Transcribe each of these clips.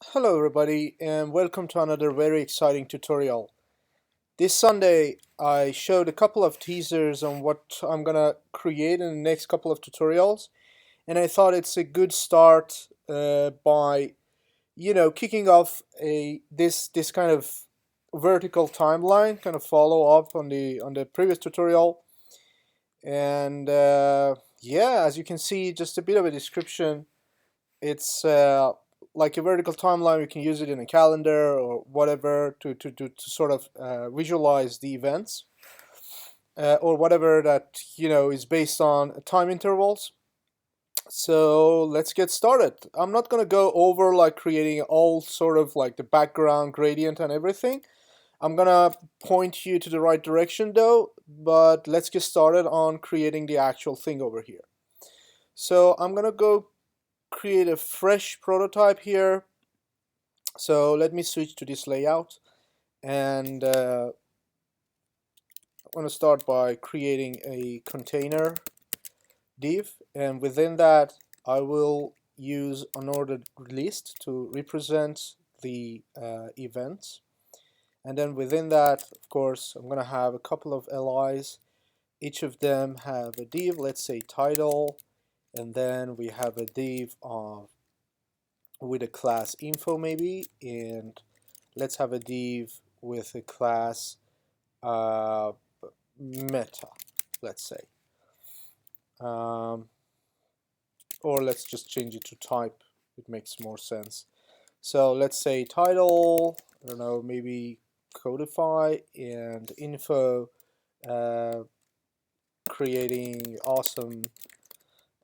Hello everybody and welcome to another very exciting tutorial. This Sunday I showed a couple of teasers on what I'm gonna create in the next couple of tutorials, and I thought it's a good start by kicking off a this kind of vertical timeline, kind of follow up on the previous tutorial. And yeah, as you can see, just a bit of a description. It's like a vertical timeline. You can use it in a calendar or whatever to sort of visualize the events, or whatever that is based on time intervals. So let's get started. I'm not going to go over like creating all sort of like the background gradient and everything. I'm going to point you to the right direction though, but let's get started on creating the actual thing over here. So I'm going to go create a fresh prototype here. So let me switch to this layout, and I want to start by creating a container div, and within that I will use an ordered list to represent the events. And then within that, of course, I'm going to have a couple of LIs. Each of them have a div, let's say title, and then we have a div of with a class info maybe, and let's have a div with a class uh, meta, let's say, um, or let's just change it to type. It makes more sense. So let's say title, I don't know, maybe codify, and info, uh, creating awesome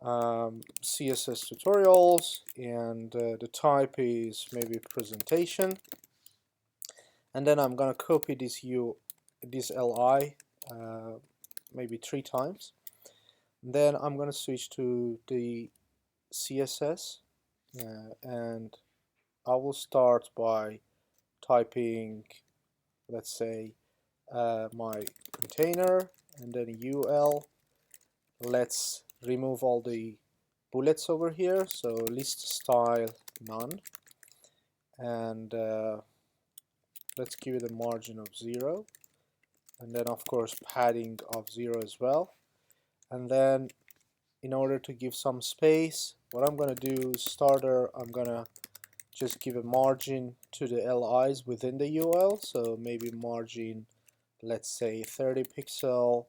CSS tutorials, and the type is maybe presentation. And then I'm gonna copy this li maybe 3 times. Then I'm gonna switch to the CSS, and I will start by typing, let's say, my container, and then ul. Let's remove all the bullets over here, so list style none, and let's give it a margin of 0, and then of course padding of 0 as well. And then in order to give some space, what I'm going to do is starter, I'm going to just give a margin to the LIs within the UL, so maybe margin, let's say 30 pixel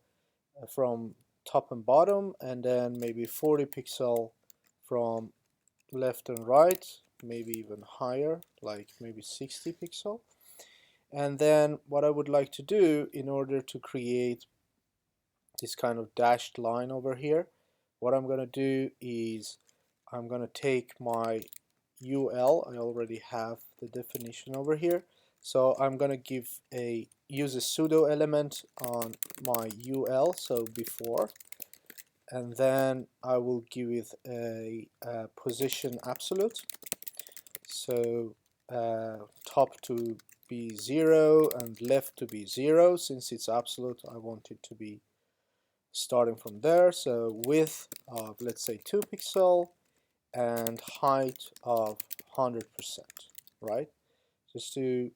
from top and bottom, and then maybe 40 pixel from left and right, maybe even higher, like maybe 60 pixel. And then what I would like to do in order to create this kind of dashed line over here, what I'm going to do is I'm going to take my UL. I already have the definition over here, so I'm going to use a pseudo element on my UL, so before, and then I will give it a position absolute, so top to be 0 and left to be 0. Since it's absolute, I want it to be starting from there. So width of, let's say, 2 pixel, and height of 100%, right? Just to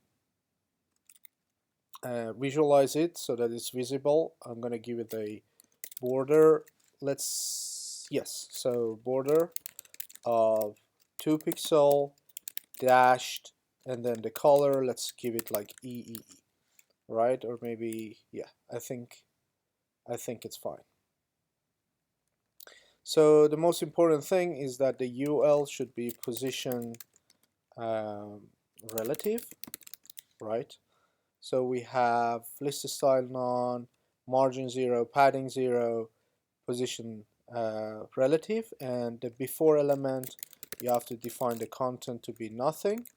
visualize it so that it's visible, I'm going to give it a border. Yes, so border of 2 pixel dashed, and then the color, let's give it like EEE, right? Or maybe, yeah, I think it's fine. So the most important thing is that the UL should be position um, relative, right? So we have list style none, margin 0, padding 0, position relative, and the before element, you have to define the content to be nothing,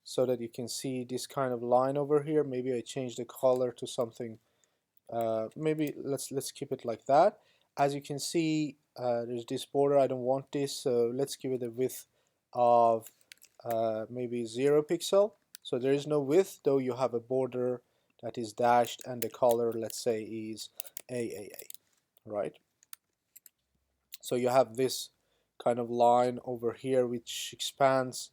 so that you can see this kind of line over here. Maybe I change the color to something, maybe let's keep it like that. As you can see, there's this border. I don't want this, so let's give it a width of maybe 0 pixel. So there is no width, though you have a border that is dashed, and the color, let's say, is AAA, right? So you have this kind of line over here which expands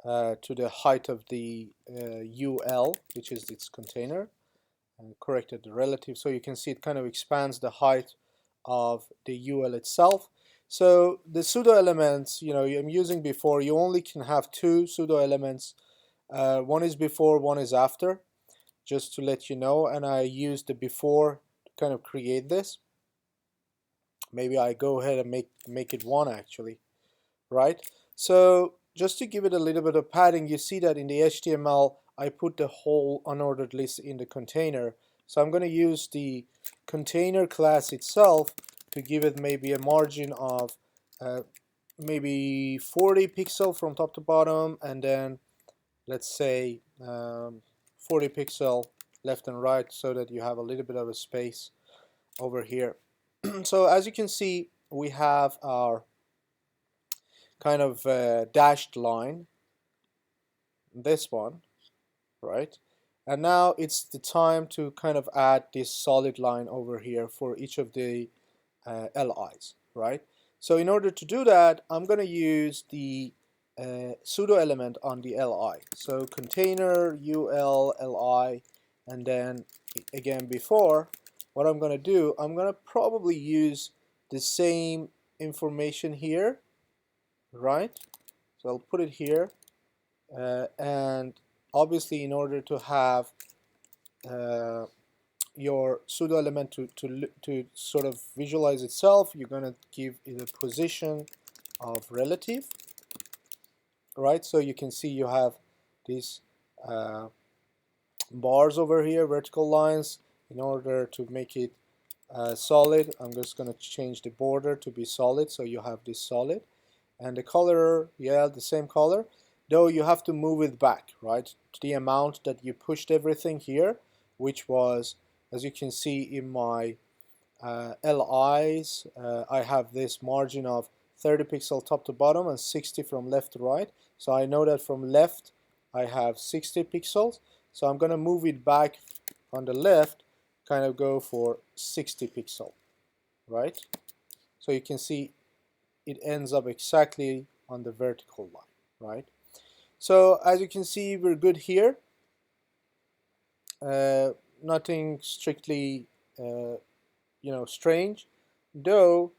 to the height of the UL, which is its container, and corrected the relative, so you can see it kind of expands the height of the UL itself. So the pseudo elements, I'm using before, you only can have two pseudo elements. One is before, one is after, just to let you know, and I used the before to kind of create this. Maybe I go ahead and make it one actually, right? So just to give it a little bit of padding, you see that in the HTML I put the whole unordered list in the container. So I'm going to use the container class itself to give it maybe a margin of maybe 40 pixel from top to bottom, and then let's say 40 pixel left and right, so that you have a little bit of a space over here. So as you can see, we have our kind of dashed line, this one, right? And now it's the time to kind of add this solid line over here for each of the LIs, right? So in order to do that, I'm going to use the pseudo element on the LI. So container UL LI, and then again before, what I'm going to do, I'm going to probably use the same information here, right? So I'll put it here, and obviously in order to have your pseudo element to sort of visualize itself, you're going to give it a position of relative, right? So you can see you have these bars over here, vertical lines. In order to make it solid, I'm just going to change the border to be solid, so you have this solid. And the color, yeah, the same color, though you have to move it back, right, to the amount that you pushed everything here, which was, as you can see in my LIs, I have this margin of 30 pixel top to bottom and 60 from left to right. So I know that from left I have 60 pixels, so I'm going to move it back on the left, kind of go for 60 pixel, right? So you can see it ends up exactly on the vertical line, right? So as you can see, we're good here. Nothing strictly strange, though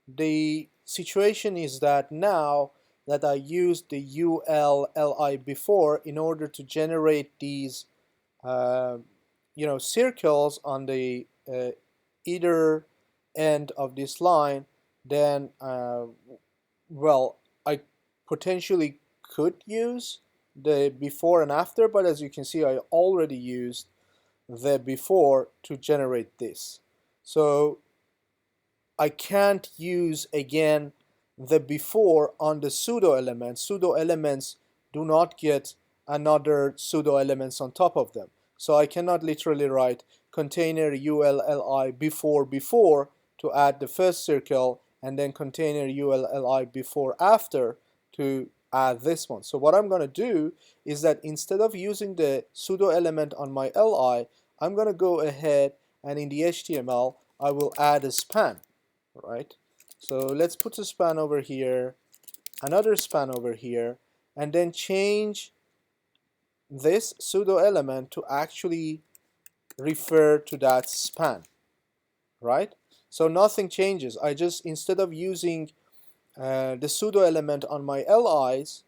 the situation is that now that I used the ULLI before in order to generate these circles on the either end of this line, then well, I potentially could use the before and after, but as you can see, I already used the before to generate this. So I can't use again the before on the pseudo elements. Pseudo elements do not get another pseudo elements on top of them. So I cannot literally write container ULLI before to add the first circle, and then container ULLI before after to add this one. So what I'm going to do is that instead of using the pseudo element on my LI, I'm going to go ahead and in the HTML I will add a span, right? So let's put a span over here, another span over here, and then change this pseudo element to actually refer to that span, right? So nothing changes. I just, instead of using the pseudo element on my LIs,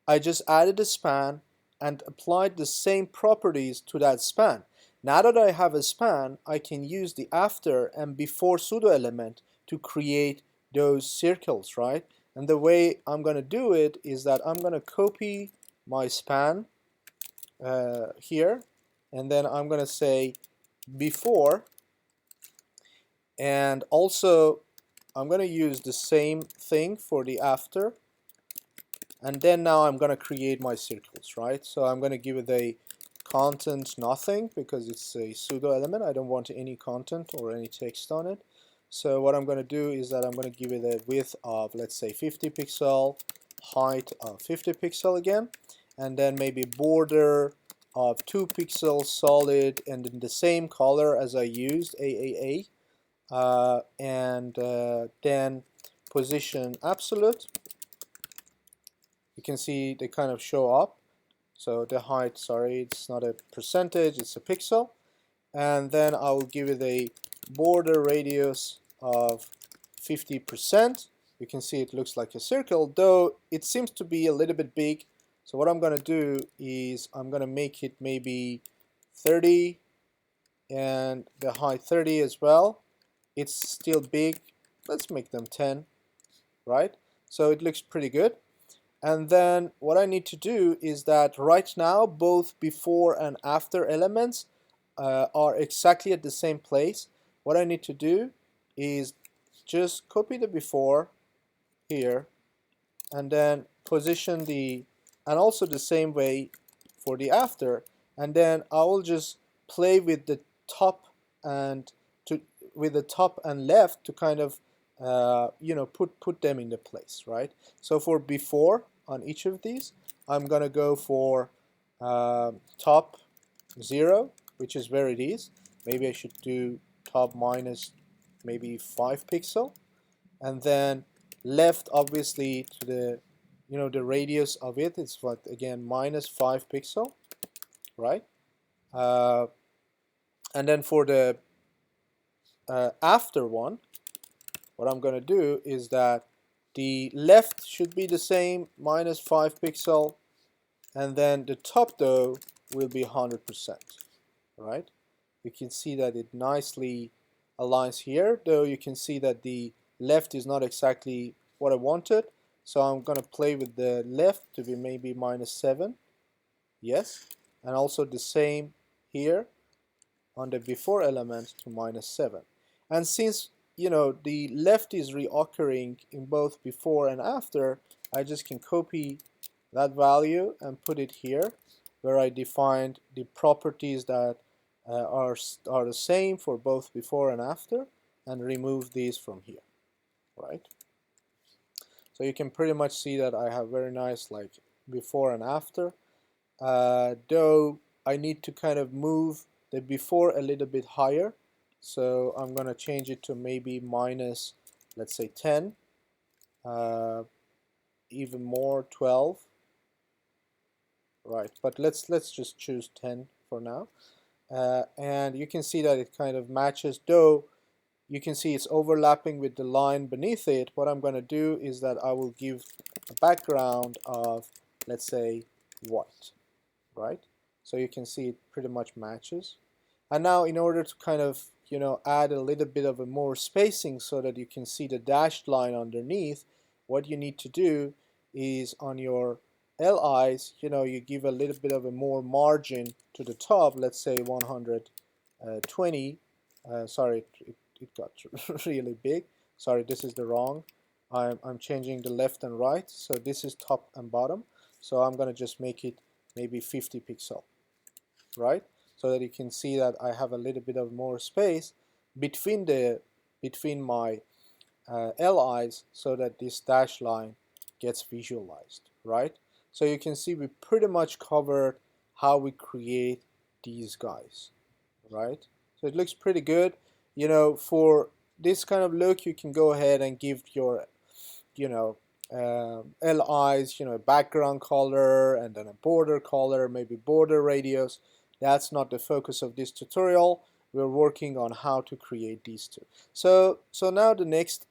I just added a span and applied the same properties to that span. Now that I have a span, I can use the after and before pseudo element to create those circles, right? And the way I'm going to do it is that I'm going to copy my span here, and then I'm going to say before, and also I'm going to use the same thing for the after, and then now I'm going to create my circles, right? So I'm going to give it a content nothing because it's a pseudo element. I don't want any content or any text on it. So what I'm going to do is that I'm going to give it a width of, let's say, 50 pixel, height of 50 pixel again, and then maybe border of 2 pixels solid and in the same color as I used, AAA, and then position absolute you can see they kind of show up. So the height, sorry, it's not a percentage, it's a pixel. And then I will give it a border radius of 50%. You can see it looks like a circle, though it seems to be a little bit big. So what I'm going to do is I'm going to make it maybe 30 and the height 30 as well. It's still big. Let's make them 10, right? So it looks pretty good. And then what I need to do is that right now both before and after elements are exactly at the same place. What I need to do is just copy the before here and then position the, and also the same way for the after, and then I will just play with the top and with the top and left to kind of you know, put them in the place, right? So for before on each of these, I'm gonna go for top 0, which is where it is. Maybe I should do top minus maybe 5 pixel, and then left obviously to the, you know, the radius of it, it's what, again, minus 5 pixel, right? And then for the after one, what I'm going to do is that the left should be the same, minus 5 pixel, and then the top though will be 100%, right? You can see that it nicely aligns here, though you can see that the left is not exactly what I wanted, so I'm going to play with the left to be maybe minus 7, yes, and also the same here on the before element to minus 7. And since, you know, the left is reoccurring in both before and after, I just can copy that value and put it here where I defined the properties that are the same for both before and after, and remove these from here, right? So you can pretty much see that I have very nice like before and after, though I need to kind of move the before a little bit higher, so I'm gonna change it to maybe minus, let's say 10, even more 12, right? But let's just choose 10 for now. And you can see that it kind of matches, though you can see it's overlapping with the line beneath it. What I'm going to do is that I will give a background of, let's say, white, right? So you can see it pretty much matches. And now in order to kind of, you know, add a little bit of a more spacing so that you can see the dashed line underneath, what you need to do is on your LIs, you know, you give a little bit of a more margin to the top, let's say 120. Sorry, it got really big. Sorry, this is the wrong. I'm changing the left and right, so this is top and bottom. So I'm going to just make it maybe 50 pixel, right? So that you can see that I have a little bit of more space between my LIs, so that this dash line gets visualized, right? So you can see we pretty much covered how we create these guys, right? So it looks pretty good. You know, for this kind of look, you can go ahead and give your, you know, LIs, you know, a background color and then a border color, maybe border radius. That's not the focus of this tutorial. We're working on how to create these two. So now the next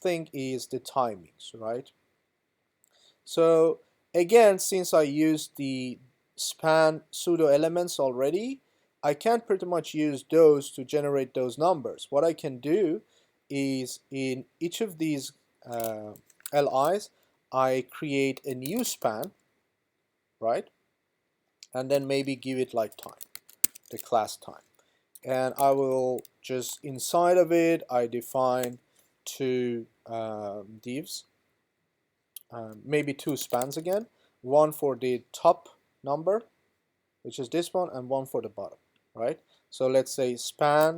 thing is the timings, right? So again, since I used the span pseudo elements already, I can pretty much use those to generate those numbers. What I can do is in each of these LIs, I create a new span, right? And then maybe give it like time, the class time. And I will just, inside of it, I define two divs, maybe two spans again, one for the top number, which is this one, and one for the bottom, right? So let's say span,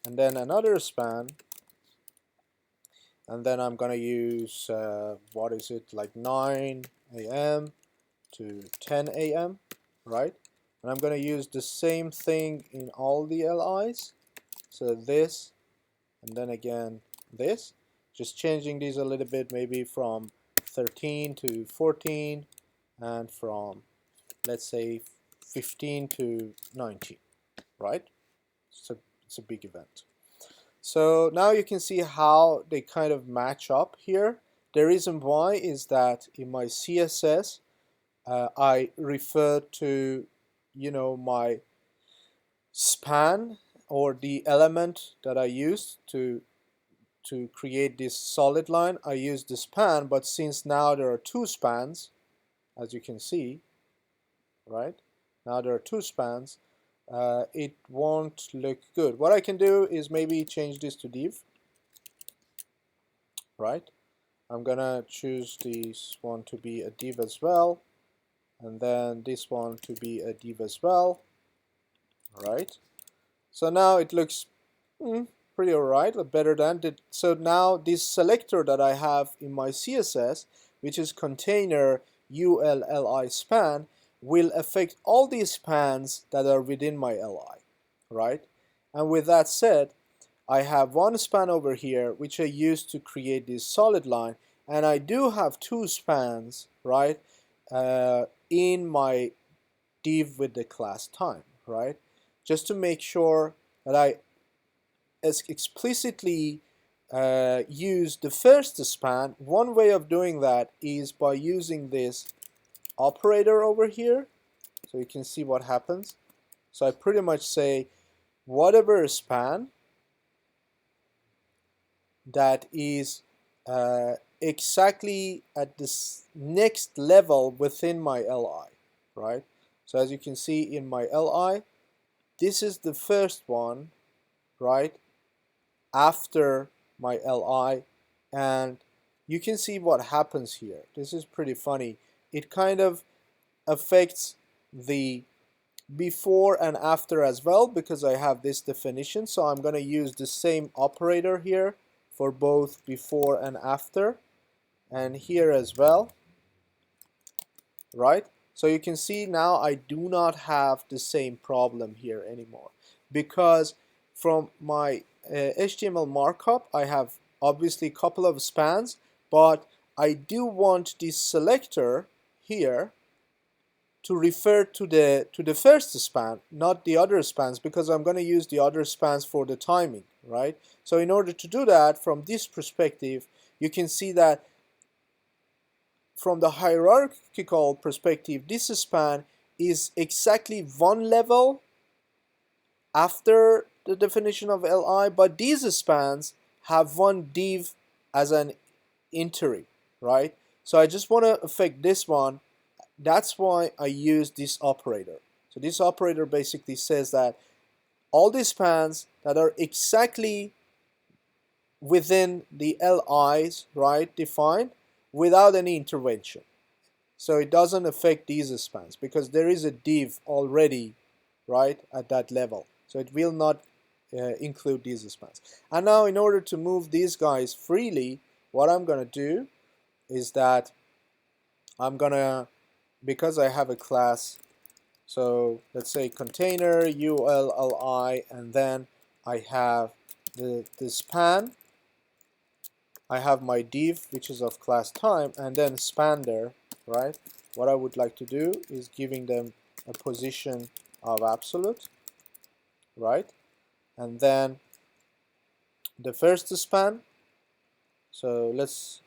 and then another span, and then I'm gonna use what is it, like 9 a.m. to 10 a.m., right? And I'm gonna use the same thing in all the LIs. So this, and then again this, just changing these a little bit, maybe from 13 to 14, and from, let's say, 15 to 19, right? So it's a big event. So now you can see how they kind of match up here. The reason why is that in my CSS, I refer to, my span, or the element that I used to create this solid line. I used the span, but since now there are two spans, as you can see, right? Now there are two spans, it won't look good. What I can do is maybe change this to div, right? I'm gonna choose this one to be a div as well, and then this one to be a div as well, right? So now it looks pretty alright, better than it. So now this selector that I have in my CSS, which is container ULLI span, will affect all these spans that are within my LI, right? And with that said, I have one span over here which I use to create this solid line, and I do have two spans, right, in my div with the class time, right? Just to make sure that I explicitly use the first span. One way of doing that is by using this operator over here, so you can see what happens. So I pretty much say whatever span that is exactly at this next level within my LI, right? So as you can see in my LI, this is the first one, right, after my LI, and you can see what happens here. This is pretty funny. It kind of affects the before and after as well, because I have this definition. So I'm going to use the same operator here for both before and after, and here as well, right? So you can see now I do not have the same problem here anymore, because from my HTML markup I have obviously a couple of spans, but I do want this selector here to refer to the first span, not the other spans, because I'm going to use the other spans for the timing, right? So in order to do that, from this perspective, you can see that from the hierarchical perspective, this span is exactly one level after the definition of Li, but these spans have one div as an interim, right? So I just want to affect this one. That's why I use this operator. So this operator basically says that all these spans that are exactly within the LIs, right, defined, without any intervention. So it doesn't affect these spans because there is a div already, right, at that level. So it will not include these spans. And now in order to move these guys freely, what I'm going to do is that I'm going to, because I have a class, so let's say container ULLI, and then I have the span, I have my div, which is of class time, and then span there, right? What I would like to do is giving them a position of absolute, right? And then the first span, so let's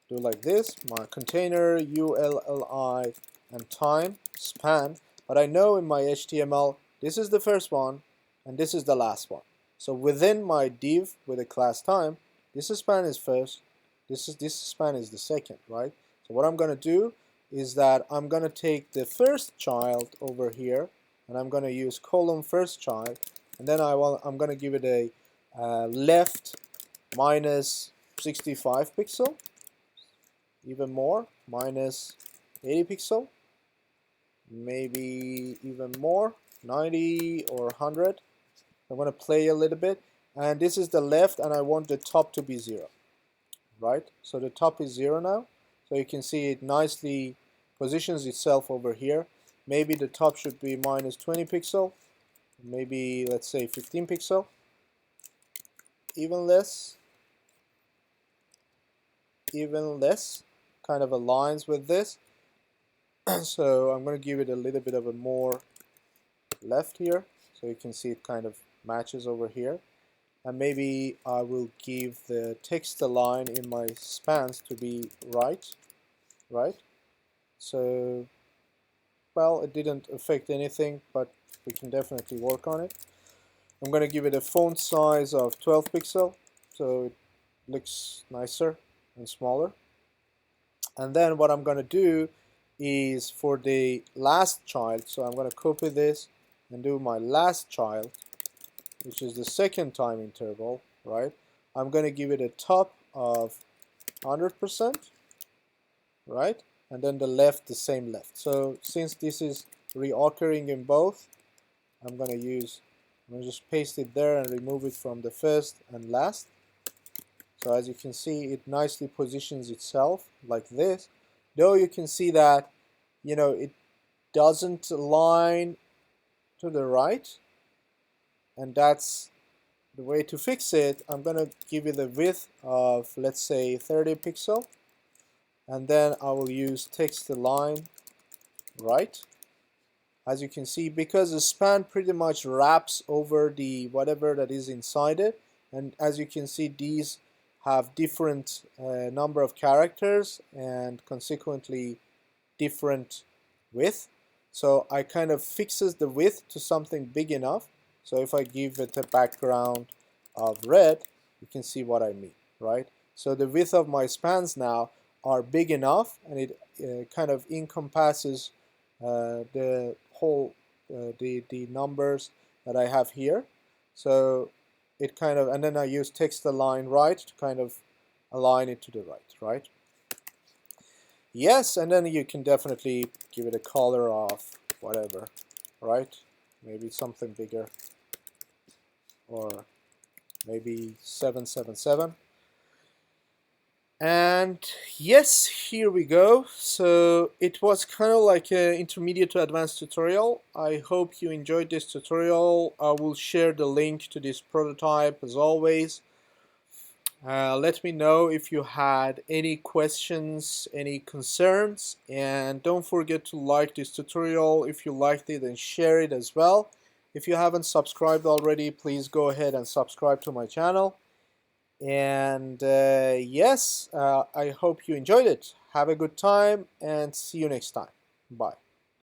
do like this, my container ULLI and time span, but I know in my HTML this is the first one and this is the last one. So within my div with a class time, this span is first, this span is the second, right? So what I'm going to do is that I'm going to take the first child over here and I'm going to use column first child, and then I'm going to give it a left minus 65 pixel, even more, minus 80 pixel, maybe even more, 90 or 100. I'm going to play a little bit, and this is the left, and I want the top to be 0, right? So the top is 0 now, so you can see it nicely positions itself over here. Maybe the top should be minus 20 pixel, maybe let's say 15 pixel, even less, kind of aligns with this. So I'm going to give it a little bit of a more left here, so you can see it kind of matches over here. And maybe I will give the text align in my spans to be right. So, well, it didn't affect anything, but we can definitely work on it. I'm going to give it a font size of 12 pixel, so it looks nicer and smaller. And then what I'm going to do is for the last child, so I'm going to copy this and do my last child, which is the second time interval, right? I'm going to give it a top of 100%, right? And then the left, the same left. So since this is reoccurring in both, I'm going to just paste it there and remove it from the first and last. So as you can see, it nicely positions itself like this. Though you can see that, it doesn't align to the right, and that's the way to fix it. I'm going to give it a width of, let's say, 30 pixel, and then I will use text align right. As you can see, because the span pretty much wraps over the whatever that is inside it, and as you can see, these have different number of characters and consequently different width. So I kind of fixes the width to something big enough. So if I give it a background of red, you can see what I mean, right? So the width of my spans now are big enough, and it kind of encompasses the whole the numbers that I have here. So it kind of, and then I use text align right to kind of align it to the right? Yes, and then you can definitely give it a color of whatever, right? Maybe something bigger, or maybe 777. And yes, here we go. So it was kind of like an intermediate to advanced tutorial. I hope you enjoyed this tutorial. I will share the link to this prototype as always. Let me know if you had any questions, any concerns, and don't forget to like this tutorial if you liked it, and share it as well. If you haven't subscribed already, please go ahead and subscribe to my channel. And yes, I hope you enjoyed it. Have a good time and see you next time. Bye.